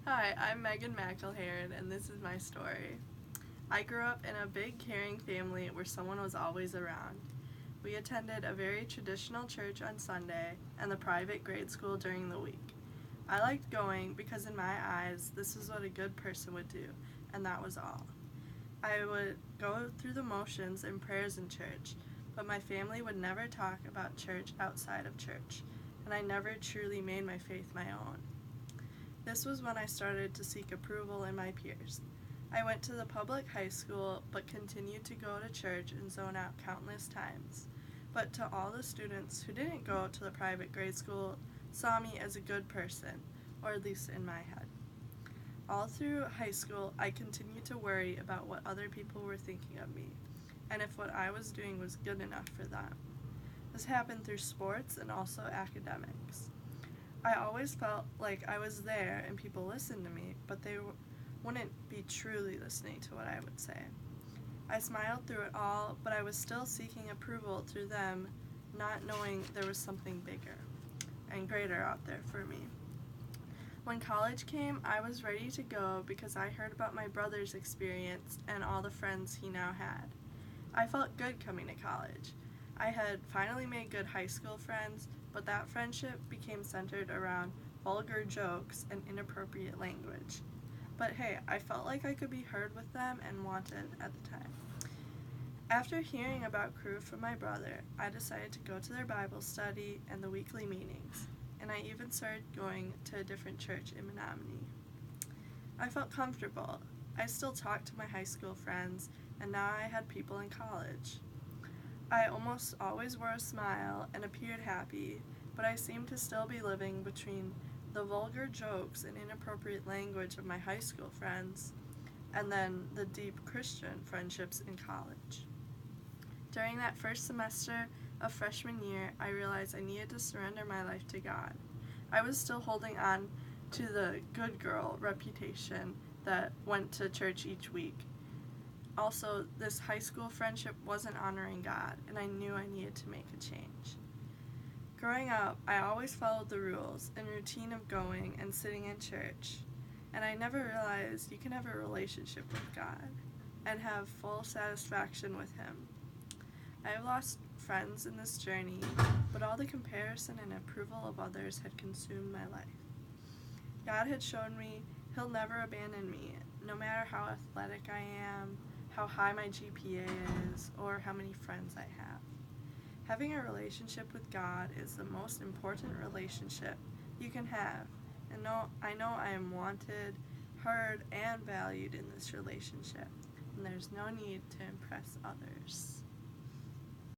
Hi, I'm McIlheran, and this is my story. I grew up in a big, caring family where someone was always around. We attended a very traditional church on Sunday and the private grade school during the week. I liked going because, in my eyes, this is what a good person would do, and that was all. I would go through the motions and prayers in church, but my family would never talk about church outside of church, and I never truly made my faith my own. This was when I started to seek approval in my peers. I went to the public high school but continued to go to church and zone out countless times. But to all the students who didn't go to the private grade school saw me as a good person, or at least in my head. All through high school, I continued to worry about what other people were thinking of me, and if what I was doing was good enough for them. This happened through sports and also academics. I always felt like I was there and people listened to me, but they wouldn't be truly listening to what I would say. I smiled through it all, but I was still seeking approval through them, not knowing there was something bigger and greater out there for me. When college came, I was ready to go because I heard about my brother's experience and all the friends he now had. I felt good coming to college. I had finally made good high school friends, but that friendship became centered around vulgar jokes and inappropriate language. But hey, I felt like I could be heard with them and wanted at the time. After hearing about Crew from my brother, I decided to go to their Bible study and the weekly meetings, and I even started going to a different church in Menominee. I felt comfortable. I still talked to my high school friends, and now I had people in college. I almost always wore a smile and appeared happy, but I seemed to still be living between the vulgar jokes and inappropriate language of my high school friends and then the deep Christian friendships in college. During that first semester of freshman year, I realized I needed to surrender my life to God. I was still holding on to the good girl reputation that went to church each week. Also, this high school friendship wasn't honoring God, and I knew I needed to make a change. Growing up, I always followed the rules and routine of going and sitting in church, and I never realized you can have a relationship with God and have full satisfaction with Him. I have lost friends in this journey, but all the comparison and approval of others had consumed my life. God had shown me He'll never abandon me, no matter how athletic I am, how high my GPA is, or how many friends I have. Having a relationship with God is the most important relationship you can have, and I know I am wanted, heard, and valued in this relationship, and there's no need to impress others.